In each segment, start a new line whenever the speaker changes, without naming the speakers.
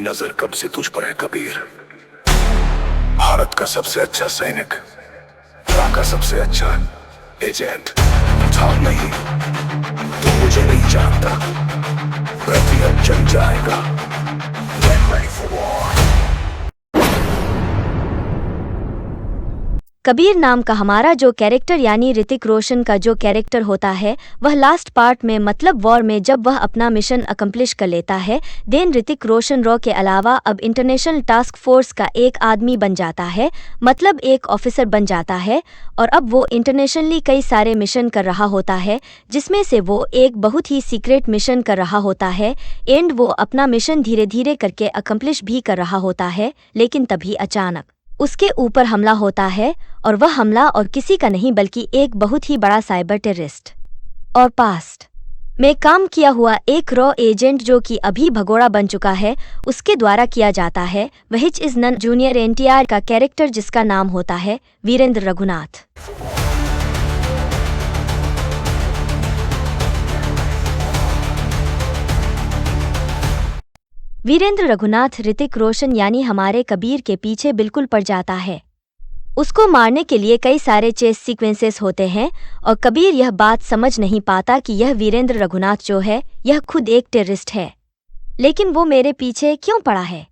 नजर कब से तुझ पर है कबीर। भारत का सबसे अच्छा सैनिक, राह का सबसे अच्छा एजेंट था नहीं तो मुझे नहीं जानता। प्रति अब जल जाएगा। Get ready for war.
Kabir नाम का हमारा जो कैरेक्टर यानी ऋतिक रोशन का जो कैरेक्टर होता है वह लास्ट पार्ट में मतलब वॉर में जब वह अपना मिशन अकम्प्लिश कर लेता है देन ऋतिक रोशन रॉ के अलावा अब इंटरनेशनल टास्क फोर्स का एक आदमी बन जाता है, मतलब एक ऑफिसर बन जाता है। और अब वो इंटरनेशनली कई सारे मिशन कर रहा होता है जिसमें से वो एक बहुत ही सीक्रेट मिशन कर रहा होता है एंड वो अपना मिशन धीरे धीरे करके अकम्प्लिश भी कर रहा होता है। लेकिन तभी अचानक उसके ऊपर हमला होता है और वह हमला और किसी का नहीं बल्कि एक बहुत ही बड़ा साइबर टेररिस्ट और पास्ट में काम किया हुआ एक रॉ एजेंट जो कि अभी भगोड़ा बन चुका है उसके द्वारा किया जाता है। वह इज नन जूनियर एनटीआर का कैरेक्टर जिसका नाम होता है वीरेंद्र रघुनाथ। वीरेंद्र रघुनाथ ऋतिक रोशन यानी हमारे कबीर के पीछे बिल्कुल पड़ जाता है। उसको मारने के लिए कई सारे चेस सीक्वेंसेस होते हैं और कबीर यह बात समझ नहीं पाता कि यह वीरेंद्र रघुनाथ जो है यह खुद एक टेररिस्ट है। लेकिन वो मेरे पीछे क्यों पड़ा है,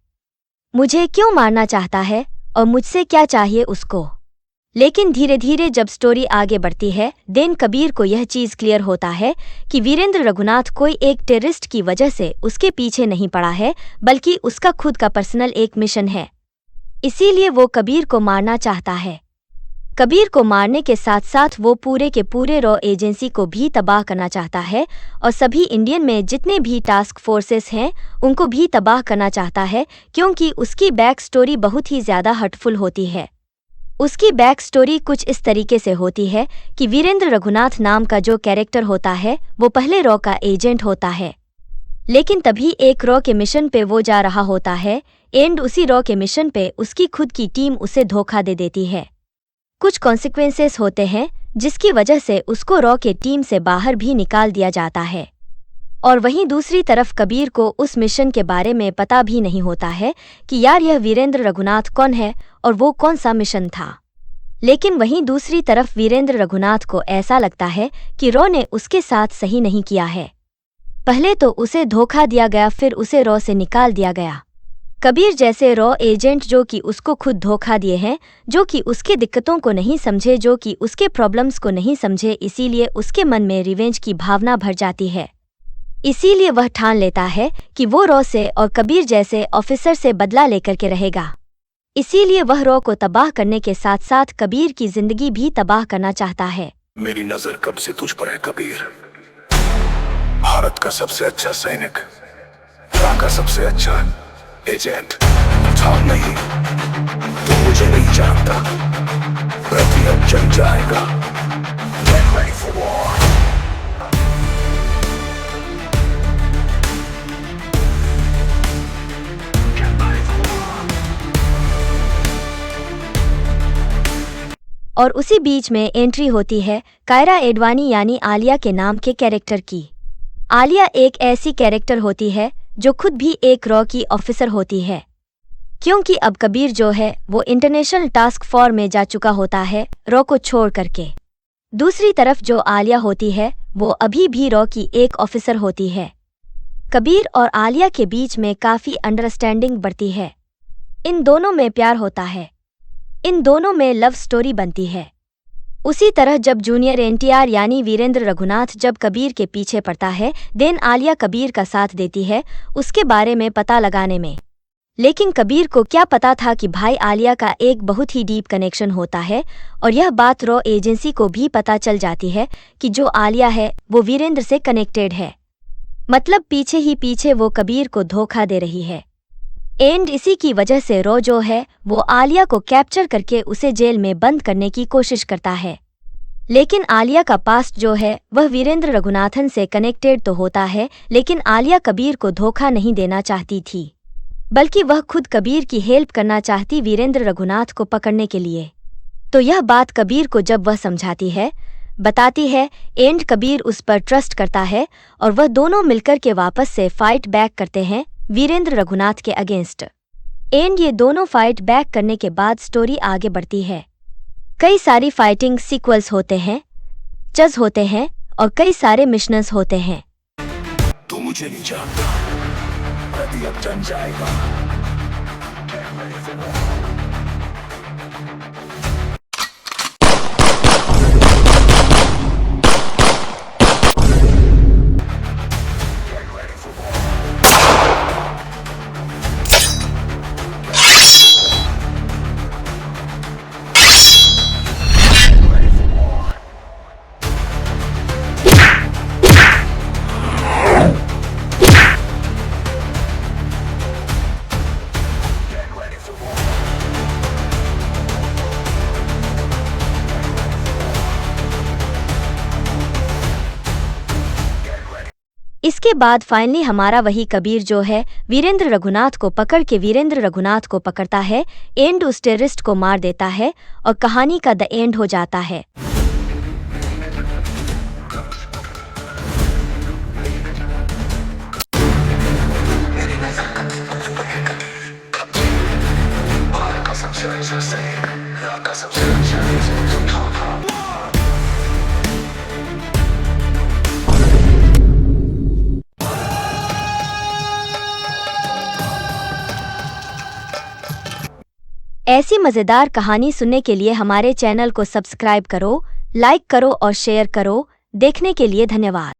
मुझे क्यों मारना चाहता है और मुझसे क्या चाहिए उसको। लेकिन धीरे धीरे जब स्टोरी आगे बढ़ती है देन कबीर को यह चीज़ क्लियर होता है कि वीरेंद्र रघुनाथ कोई एक टेररिस्ट की वजह से उसके पीछे नहीं पड़ा है बल्कि उसका खुद का पर्सनल एक मिशन है, इसीलिए वो कबीर को मारना चाहता है। कबीर को मारने के साथ साथ वो पूरे के पूरे रॉ एजेंसी को भी तबाह करना चाहता है और सभी इंडियन में जितने भी टास्क फोर्सेस हैं उनको भी तबाह करना चाहता है क्योंकि उसकी बैक स्टोरी बहुत ही ज़्यादा हर्टफुल होती है। उसकी बैक स्टोरी कुछ इस तरीके से होती है कि वीरेंद्र रघुनाथ नाम का जो कैरेक्टर होता है वो पहले रॉ का एजेंट होता है, लेकिन तभी एक रॉ के मिशन पे वो जा रहा होता है एंड उसी रॉ के मिशन पे उसकी खुद की टीम उसे धोखा दे देती है। कुछ कॉन्सिक्वेंसेस होते हैं जिसकी वजह से उसको रॉ के टीम से बाहर भी निकाल दिया जाता है। और वहीं दूसरी तरफ कबीर को उस मिशन के बारे में पता भी नहीं होता है कि यार यह वीरेंद्र रघुनाथ कौन है और वो कौन सा मिशन था। लेकिन वहीं दूसरी तरफ वीरेंद्र रघुनाथ को ऐसा लगता है कि रॉ ने उसके साथ सही नहीं किया है। पहले तो उसे धोखा दिया गया, फिर उसे रॉ से निकाल दिया गया। कबीर जैसे रॉ एजेंट जो कि उसको खुद धोखा दिए हैं, जो कि उसके दिक्कतों को नहीं समझे, जो कि उसके प्रॉब्लम्स को नहीं समझे, इसीलिए उसके मन में रिवेंज की भावना भर जाती है। इसीलिए वह ठान लेता है कि वो रॉ से और कबीर जैसे ऑफिसर से बदला लेकर के रहेगा। इसीलिए वह रॉ को तबाह करने के साथ साथ कबीर की जिंदगी भी तबाह करना चाहता है।
मेरी नजर कब से तुझ पर है कबीर। भारत का सबसे अच्छा सैनिक, राह का सबसे अच्छा एजेंट था नहीं तो मुझे नहीं जानता। प्रति अब जल जाएगा। Get ready for war.
और उसी बीच में एंट्री होती है कायरा एडवाणी यानी आलिया के नाम के कैरेक्टर की। आलिया एक ऐसी कैरेक्टर होती है जो खुद भी एक रॉ की ऑफिसर होती है, क्योंकि अब कबीर जो है वो इंटरनेशनल टास्क फोर्स में जा चुका होता है रॉ को छोड़ करके। दूसरी तरफ जो आलिया होती है वो अभी भी रॉ की एक ऑफिसर होती है। कबीर और आलिया के बीच में काफ़ी अंडरस्टैंडिंग बढ़ती है, इन दोनों में प्यार होता है, इन दोनों में लव स्टोरी बनती है। उसी तरह जब जूनियर एनटीआर यानी वीरेंद्र रघुनाथ जब कबीर के पीछे पड़ता है देन आलिया कबीर का साथ देती है उसके बारे में पता लगाने में। लेकिन कबीर को क्या पता था कि भाई आलिया का एक बहुत ही डीप कनेक्शन होता है और यह बात रॉ एजेंसी को भी पता चल जाती है कि जो आलिया है वो वीरेंद्र से कनेक्टेड है, मतलब पीछे ही पीछे वो कबीर को धोखा दे रही है। एंड इसी की वजह से रॉ जो है वो आलिया को कैप्चर करके उसे जेल में बंद करने की कोशिश करता है। लेकिन आलिया का पास्ट जो है वह वीरेंद्र रघुनाथन से कनेक्टेड तो होता है, लेकिन आलिया कबीर को धोखा नहीं देना चाहती थी, बल्कि वह खुद कबीर की हेल्प करना चाहती वीरेंद्र रघुनाथ को पकड़ने के लिए। तो यह बात कबीर को जब वह समझाती है, बताती है, एंड कबीर उस पर ट्रस्ट करता है और वह दोनों मिलकर के वापस से फाइट बैक करते हैं वीरेंद्र रघुनाथ के अगेंस्ट। एंड ये दोनों फाइट बैक करने के बाद स्टोरी आगे बढ़ती है। कई सारी फाइटिंग सीक्वल्स होते हैं, चज होते हैं और कई सारे मिशनर्स होते हैं।
तू मुझे नहीं जानता, यदि अब जान जाएगा।
इसके बाद फाइनली हमारा वही कबीर जो है वीरेंद्र रघुनाथ को पकड़ के वीरेंद्र रघुनाथ को पकड़ता है, एंड उस टेररिस्ट को मार देता है और कहानी का द एंड हो जाता है। ऐसी मज़ेदार कहानी सुनने के लिए हमारे चैनल को सब्सक्राइब करो, लाइक करो और शेयर करो। देखने के लिए धन्यवाद।